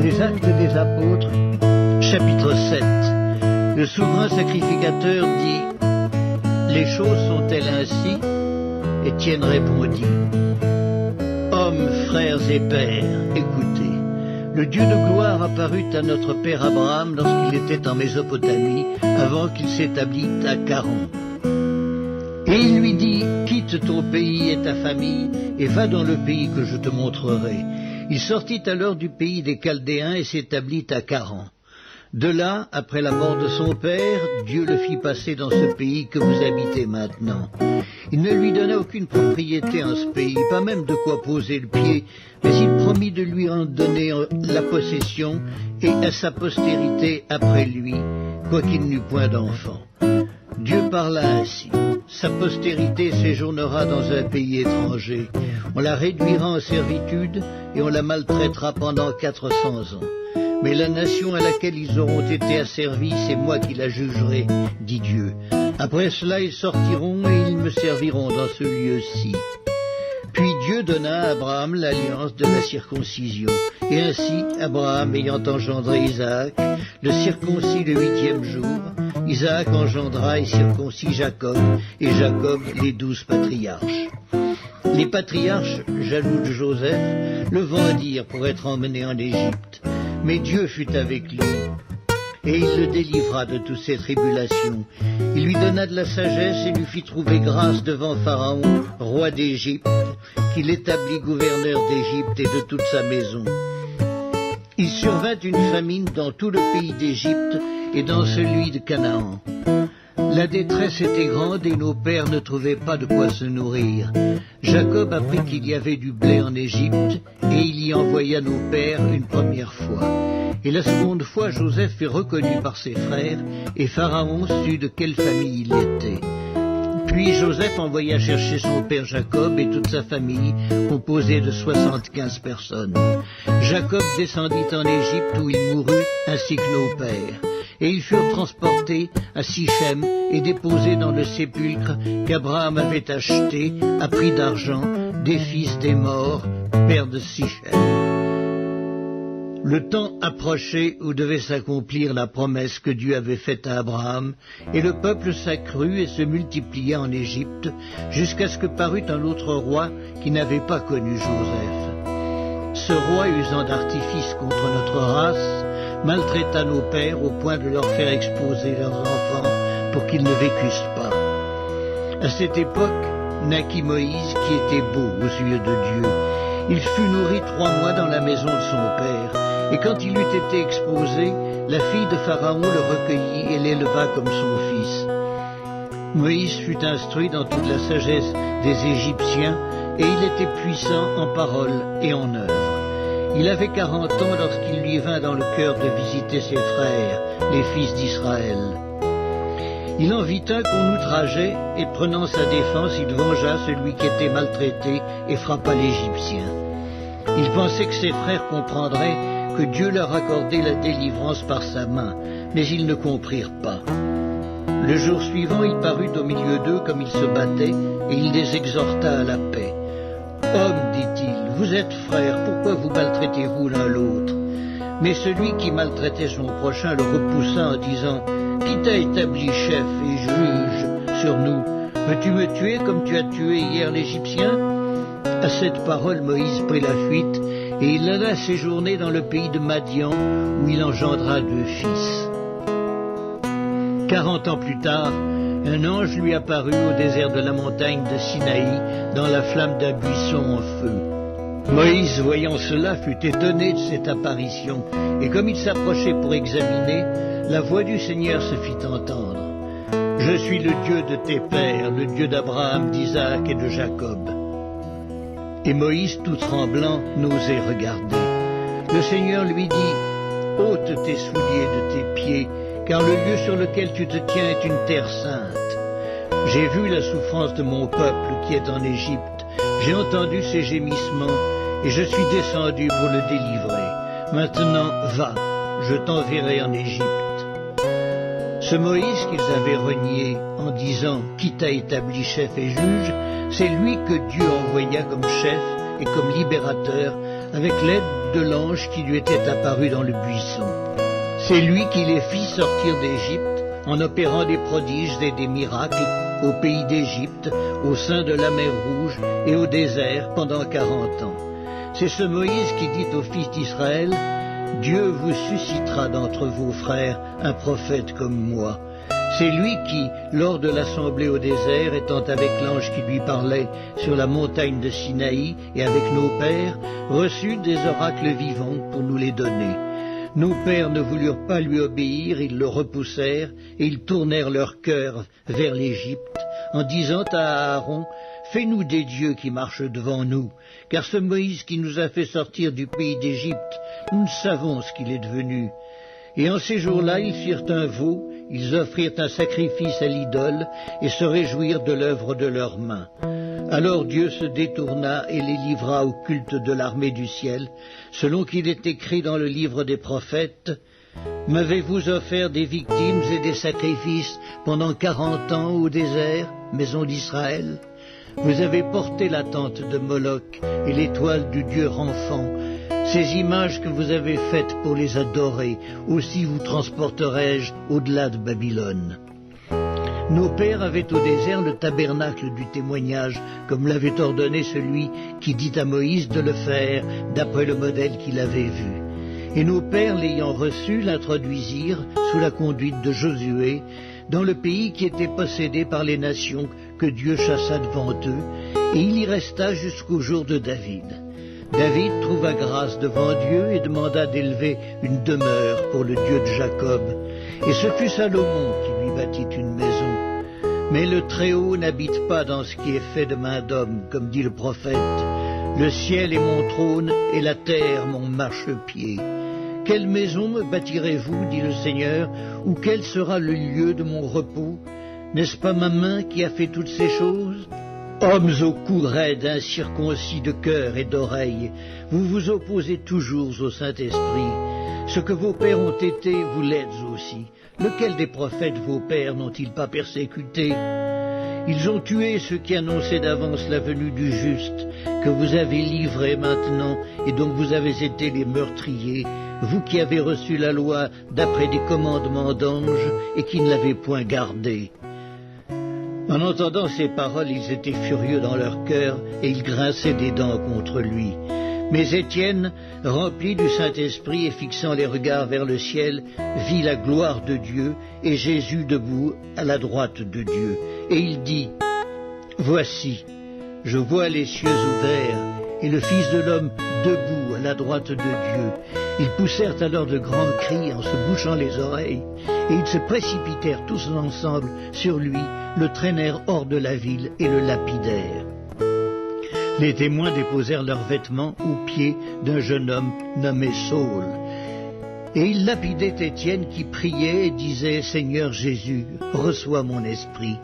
Les Actes des Apôtres, chapitre 7. Le souverain sacrificateur dit: les choses sont-elles ainsi? Étienne répondit: hommes, frères et pères, écoutez. Le Dieu de gloire apparut à notre père Abraham lorsqu'il était en Mésopotamie, avant qu'il s'établît à Charan. Et il lui dit: quitte ton pays et ta famille, et va dans le pays que je te montrerai. Il sortit alors du pays des Chaldéens et s'établit à Charan. De là, après la mort de son père, Dieu le fit passer dans ce pays que vous habitez maintenant. Il ne lui donna aucune propriété en ce pays, pas même de quoi poser le pied, mais il promit de lui en donner la possession et à sa postérité après lui, quoiqu'il n'eût point d'enfant. Dieu parla ainsi: sa postérité séjournera dans un pays étranger. On la réduira en servitude et on la maltraitera pendant 400 ans. Mais la nation à laquelle ils auront été asservis, c'est moi qui la jugerai, dit Dieu. Après cela, ils sortiront et ils me serviront dans ce lieu-ci. Puis Dieu donna à Abraham l'alliance de la circoncision. Et ainsi, Abraham ayant engendré Isaac, le circoncis le 8e jour, Isaac engendra et circoncis Jacob, et Jacob les 12 patriarches. Les patriarches, jaloux de Joseph, le vendirent pour être emmenés en Égypte. Mais Dieu fut avec lui, et il le délivra de toutes ses tribulations. Il lui donna de la sagesse et lui fit trouver grâce devant Pharaon, roi d'Égypte, qu'il établit gouverneur d'Égypte et de toute sa maison. Il survint une famine dans tout le pays d'Égypte et dans celui de Canaan. La détresse était grande et nos pères ne trouvaient pas de quoi se nourrir. Jacob apprit qu'il y avait du blé en Égypte et il y envoya nos pères une première fois. Et la seconde fois, Joseph fut reconnu par ses frères et Pharaon sut de quelle famille il était. Puis Joseph envoya chercher son père Jacob et toute sa famille, composée de 75 personnes. Jacob descendit en Égypte où il mourut, ainsi que nos pères. Et ils furent transportés à Sichem et déposés dans le sépulcre qu'Abraham avait acheté à prix d'argent des fils des morts, père de Sichem. Le temps approchait où devait s'accomplir la promesse que Dieu avait faite à Abraham, et le peuple s'accrut et se multiplia en Égypte, jusqu'à ce que parut un autre roi qui n'avait pas connu Joseph. Ce roi, usant d'artifice contre notre race, maltraita nos pères au point de leur faire exposer leurs enfants pour qu'ils ne vécussent pas. À cette époque, naquit Moïse qui était beau aux yeux de Dieu. Il fut nourri 3 mois dans la maison de son père, et quand il eut été exposé, la fille de Pharaon le recueillit et l'éleva comme son fils. Moïse fut instruit dans toute la sagesse des Égyptiens, et il était puissant en parole et en œuvre. Il avait 40 ans lorsqu'il lui vint dans le cœur de visiter ses frères, les fils d'Israël. Il en vit un qu'on outrageait, et prenant sa défense, il vengea celui qui était maltraité et frappa l'Égyptien. Il pensait que ses frères comprendraient que Dieu leur accordait la délivrance par sa main, mais ils ne comprirent pas. Le jour suivant, il parut au milieu d'eux comme ils se battaient, et il les exhorta à la paix. « Hommes, dit-il, vous êtes frères, pourquoi vous maltraitez-vous l'un l'autre » Mais celui qui maltraitait son prochain le repoussa en disant « Qui t'a établi chef et juge sur nous? Veux-tu me tuer comme tu as tué hier l'Égyptien » À cette parole, Moïse prit la fuite, et il alla séjourner dans le pays de Madian, où il engendra 2 fils. 40 ans plus tard, un ange lui apparut au désert de la montagne de Sinaï, dans la flamme d'un buisson en feu. Moïse, voyant cela, fut étonné de cette apparition, et comme il s'approchait pour examiner, la voix du Seigneur se fit entendre. « Je suis le Dieu de tes pères, le Dieu d'Abraham, d'Isaac et de Jacob. » Et Moïse, tout tremblant, n'osait regarder. Le Seigneur lui dit, « Ôte tes souliers de tes pieds, car le lieu sur lequel tu te tiens est une terre sainte. J'ai vu la souffrance de mon peuple qui est en Égypte, j'ai entendu ses gémissements, et je suis descendu pour le délivrer. Maintenant, va, je t'enverrai en Égypte. » Ce Moïse qu'ils avaient renié en disant « Qui t'a établi chef et juge ?» c'est lui que Dieu envoya comme chef et comme libérateur avec l'aide de l'ange qui lui était apparu dans le buisson. C'est lui qui les fit sortir d'Égypte en opérant des prodiges et des miracles au pays d'Égypte, au sein de la mer Rouge et au désert pendant 40 ans. C'est ce Moïse qui dit aux fils d'Israël: « Dieu vous suscitera d'entre vos frères un prophète comme moi. » C'est lui qui, lors de l'assemblée au désert, étant avec l'ange qui lui parlait sur la montagne de Sinaï et avec nos pères, reçut des oracles vivants pour nous les donner. Nos pères ne voulurent pas lui obéir, ils le repoussèrent, et ils tournèrent leur cœur vers l'Égypte, en disant à Aaron: « Fais-nous des dieux qui marchent devant nous, car ce Moïse qui nous a fait sortir du pays d'Égypte, nous ne savons ce qu'il est devenu. » Et en ces jours-là, ils firent un veau, ils offrirent un sacrifice à l'idole, et se réjouirent de l'œuvre de leurs mains. Alors Dieu se détourna et les livra au culte de l'armée du ciel, selon qu'il est écrit dans le livre des prophètes: « M'avez-vous offert des victimes et des sacrifices pendant 40 ans au désert, maison d'Israël? Vous avez porté la tente de Moloch et l'étoile du dieu Renfant, ces images que vous avez faites pour les adorer, aussi vous transporterai-je au-delà de Babylone. » Nos pères avaient au désert le tabernacle du témoignage, comme l'avait ordonné celui qui dit à Moïse de le faire, d'après le modèle qu'il avait vu. Et nos pères, l'ayant reçu, l'introduisirent, sous la conduite de Josué, dans le pays qui était possédé par les nations que Dieu chassa devant eux, et il y resta jusqu'au jour de David. David trouva grâce devant Dieu et demanda d'élever une demeure pour le Dieu de Jacob. Et ce fut Salomon qui lui bâtit une maison. Mais le Très-Haut n'habite pas dans ce qui est fait de main d'homme, comme dit le prophète. Le ciel est mon trône et la terre mon marchepied. Quelle maison me bâtirez-vous, dit le Seigneur, ou quel sera le lieu de mon repos? N'est-ce pas ma main qui a fait toutes ces choses? Hommes au cou raide, incirconcis de cœur et d'oreille, vous vous opposez toujours au Saint-Esprit. Ce que vos pères ont été, vous l'êtes aussi. Lequel des prophètes vos pères n'ont-ils pas persécuté? Ils ont tué ceux qui annonçaient d'avance la venue du juste, que vous avez livré maintenant et dont vous avez été les meurtriers, vous qui avez reçu la loi d'après des commandements d'anges et qui ne l'avez point gardée. En entendant ces paroles, ils étaient furieux dans leur cœur et ils grinçaient des dents contre lui. Mais Étienne, rempli du Saint-Esprit et fixant les regards vers le ciel, vit la gloire de Dieu et Jésus debout à la droite de Dieu. Et il dit: « Voici, je vois les cieux ouverts et le Fils de l'homme debout à la droite de Dieu. » Ils poussèrent alors de grands cris en se bouchant les oreilles, et ils se précipitèrent tous ensemble sur lui, le traînèrent hors de la ville et le lapidèrent. Les témoins déposèrent leurs vêtements aux pieds d'un jeune homme nommé Saul. Et ils lapidaient Étienne qui priait et disait: « Seigneur Jésus, reçois mon esprit. »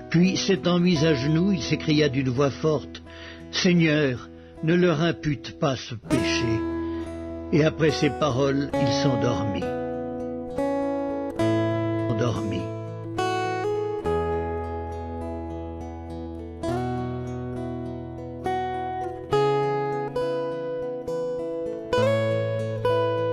Puis, s'étant mis à genoux, il s'écria d'une voix forte: « Seigneur, ne leur impute pas ce péché. » Et après ces paroles, il s'endormit.